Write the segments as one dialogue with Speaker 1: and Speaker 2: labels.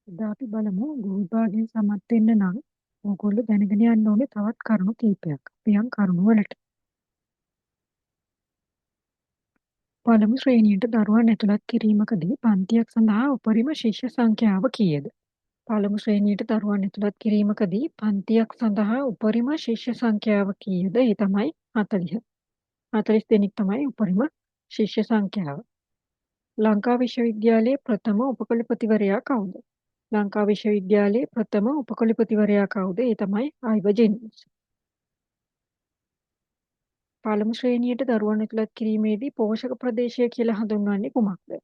Speaker 1: අද අපි බලමු ගෘහ විභාගයෙන් සමත් වෙන්න නම් ඕගොල්ලෝ දැනගෙන යන්න ඕනේ තවත් කරුණු කීපයක්. අපි යම් කරුණු වලට. පළමු ශ්‍රේණියට දරුවන් ඇතුළත් කිරීමකදී පන්තියක් සඳහා උපරිම ශිෂ්‍ය සංඛ්‍යාව කීයද? පළමු ශ්‍රේණියට දරුවන් ඇතුළත් කිරීමකදී පන්තියක් සඳහා උපරිම ශිෂ්‍ය සංඛ්‍යාව කීයද? ඒ තමයි 40. 40 දෙනෙක් තමයි උපරිම ශිෂ්‍ය සංඛ්‍යාව. ලංකා විශ්වවිද්‍යාලයේ ප්‍රථම උපකුලපතිවරයා කවුද? ලංකා විශ්වවිද්‍යාලයේ ප්‍රථම උපකුලපතිවරයා කවුද? ඒ තමයි ආයිව ජෙනින්ස්. පළමු ශ්‍රේණියට දරුවන් ඇතුළත් කිරීමේදී පෝෂක ප්‍රදේශය කියලා හඳුන්වන්නේ කුමක්ද?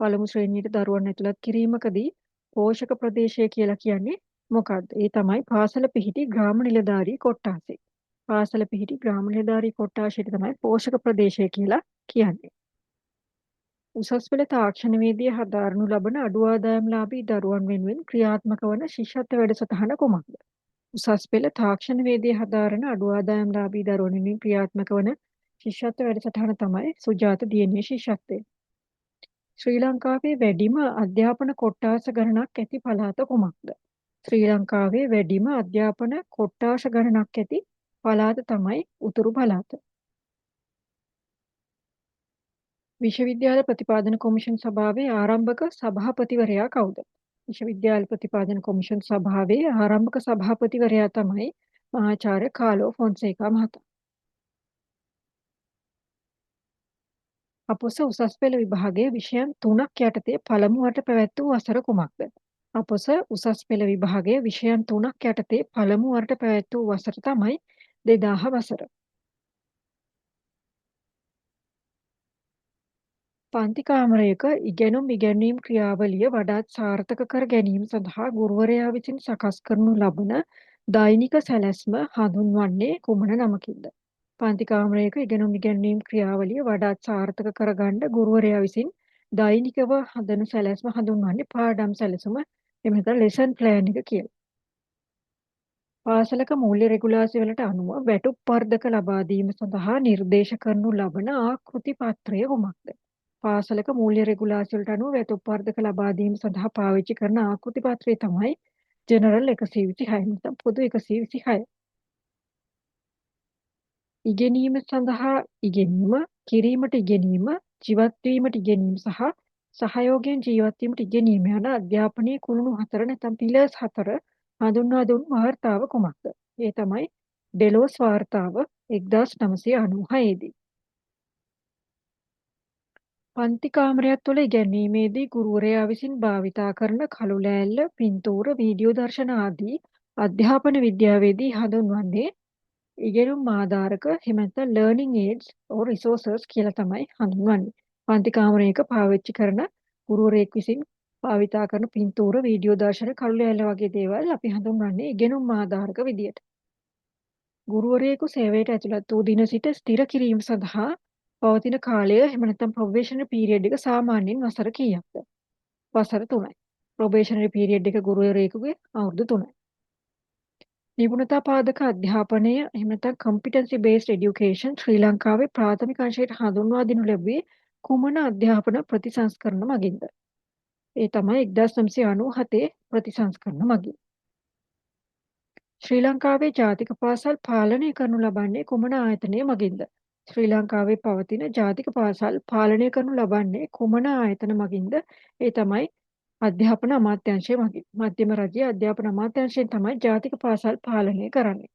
Speaker 1: පළමු ශ්‍රේණියට දරුවන් ඇතුළත් කිරීමකදී පෝෂක ප්‍රදේශය කියලා කියන්නේ මොකක්ද? ඒ තමයි පාසල පිහිටි ග්‍රාම නිලධාරී කොට්ටාසය. පාසල පිහිටි ග්‍රාම නිලධාරී කොට්ටාශයට තමයි පෝෂක ප්‍රදේශය කියලා කියන්නේ. උසස් පෙළ තාක්ෂණවේදී හදාරනු ලබන අඩු ආදායම්ලාභී දරුවන් වෙනුවෙන් ක්‍රියාත්මක වන ශිෂ්‍යත්ව වැඩසටහන කුමක්ද? උසස් පෙළ තාක්ෂණවේදී හදාරන අඩු ආදායම්ලාභී දරුවන් වෙනුවෙන් ක්‍රියාත්මක වන ශිෂ්‍යත්ව වැඩසටහන තමයි සුජාත දියණිය ශිෂ්‍යත්වය. ශ්‍රී ලංකාවේ වැඩිම අධ්‍යාපන කොට්ටාස ගණනක් ඇති පළාත කුමක්ද? ශ්‍රී ලංකාවේ වැඩිම අධ්‍යාපන කොට්ටාස ගණනක් ඇති පළාත තමයි උතුරු පළාත. විශ්වවිද්‍යාල ප්‍රතිපාදන කොමිෂන් සභාවේ ආරම්භක සභාපතිවරයා කවුද? විශ්වවිද්‍යාල ප්‍රතිපාදන කොමිෂන් සභාවේ ආරම්භක සභාපතිවරයා තමයි මහාචාර්ය කාලෝ ෆොන්සේකා මහතා. අපොස උසස් පෙළ විභාගයේ විෂයන් 3ක් යටතේ පළමු වරට පැවැත් වූ වසර කුමක්ද? අපොස උසස් පෙළ විභාගයේ විෂයන් 3ක් යටතේ පළමු වරට පැවැත් වූ වසර තමයි 2000 වසර. පන්ති කාමරයක ඉගෙනුම් ඉගැන්වීම් ක්‍රියාවලිය වඩාත් සාර්ථක කර ගැනීම සඳහා ගුරුවරයා විසින් සකස් කරනු ලබන දෛනික සැලැස්ම හඳුන්වන්නේ කුමන නමකින්ද? පන්ති කාමරයක ඉගෙනුම් ඉගැන්වීම් ක්‍රියාවලිය වඩාත් සාර්ථක කරගන්න ගුරුවරයා විසින් දෛනිකව හදන සැලැස්ම හඳුන්වන්නේ පාඩම් සැලසුම එහෙම නැත්නම් ලෙසන් ප්ලෑන් එක කියලා. පාසලක මූල්‍ය රෙගුලාසි වලට අනුව වැටුප් වර්ධක ලබා දීම සඳහා නිර්දේශ කරනු ලබන ආකෘති පත්‍රය කුමක්ද? පාසලක මූල්‍ය රෙගුලාසි වලට අනුව වැටුප් වර්ධක ලබා දීම සඳහා පාවිච්චි කරන ආකෘති පත්‍රය තමයි ජෙනරල් 126 නැත්නම් පොදු 126. ඉගෙනීම සඳහා ඉගෙනීම, කිරීමට ඉගෙනීම, ජීවත් වීමට ඉගෙනීම සහ සහයෝගයෙන් ජීවත් වීමට ඉගෙනීම යන අධ්‍යාපනයේ කුළුණු 4 නැත්නම් පිලර්ස් 4 හඳුන්වා දුන් වාර්තාව කුමක්ද? ඒ තමයි ඩෙලෝස් වාර්තාව 1996 දී. පන්ති කාමරයක් තුළ ඉගැන්වීමේදී ගුරුවරයා විසින් භාවිතා කරන කළු ලෑල්ල, පින්තූර, වීඩියෝ දර්ශන ආදී අධ්‍යාපන විද්‍යාවේදී හඳුන්වන්නේ ඉගෙනුම් ආධාරක එහෙම නැත්නම් ලර්නින් ඒඩ්ස් or resources කියලා තමයි හඳුන්වන්නේ. පන්ති කාමරයක පාවිච්චි කරන ගුරුවරයෙක් විසින් භාවිතා කරන පින්තූර, වීඩියෝ දර්ශන, කළු ලෑල්ල වගේ දේවල් අපි හඳුන්වන්නේ ඉගෙනුම් ආධාරක විදියට. ගුරුවරයෙකු සේවයට ඇතුළත් වූ දින සිට ස්ථිර කිරීම සඳහා පවතින කාලය එහෙම නැත්නම් ප්‍රොබේෂනරි පීරියඩ් එක සාමාන්‍යයෙන් වසර කීයක්ද? වසර 3යි. ප්‍රොබේෂනරි පීරියඩ් එක ගුරුවරයෙකුගේ අවුරුදු 3යි. නිපුණතා පාදක අධ්‍යාපනය එහෙම නැත්නම් competency based education ශ්‍රී ලංකාවේ ප්‍රාථමික අංශයට හඳුන්වා දෙනු ලැබුවේ කුමන අධ්‍යාපන ප්‍රතිසංස්කරණ මගින්ද? ඒ තමයි 1997 ප්‍රතිසංස්කරණ මගින්. ශ්‍රී ලංකාවේ ජාතික පාසල් පාලනය කරනු ලබන්නේ කුමන ආයතනය මගින්ද? ශ්‍රී ලංකාවේ පවතින ජාතික පාසල් පාලනය කරනු ලබන්නේ කුමන ආයතන මගින්ද? ඒ තමයි අධ්‍යාපන අමාත්‍යාංශය මගින්. මධ්‍යම රජයේ අධ්‍යාපන අමාත්‍යාංශයෙන් තමයි ජාතික පාසල් පාලනය කරන්නේ.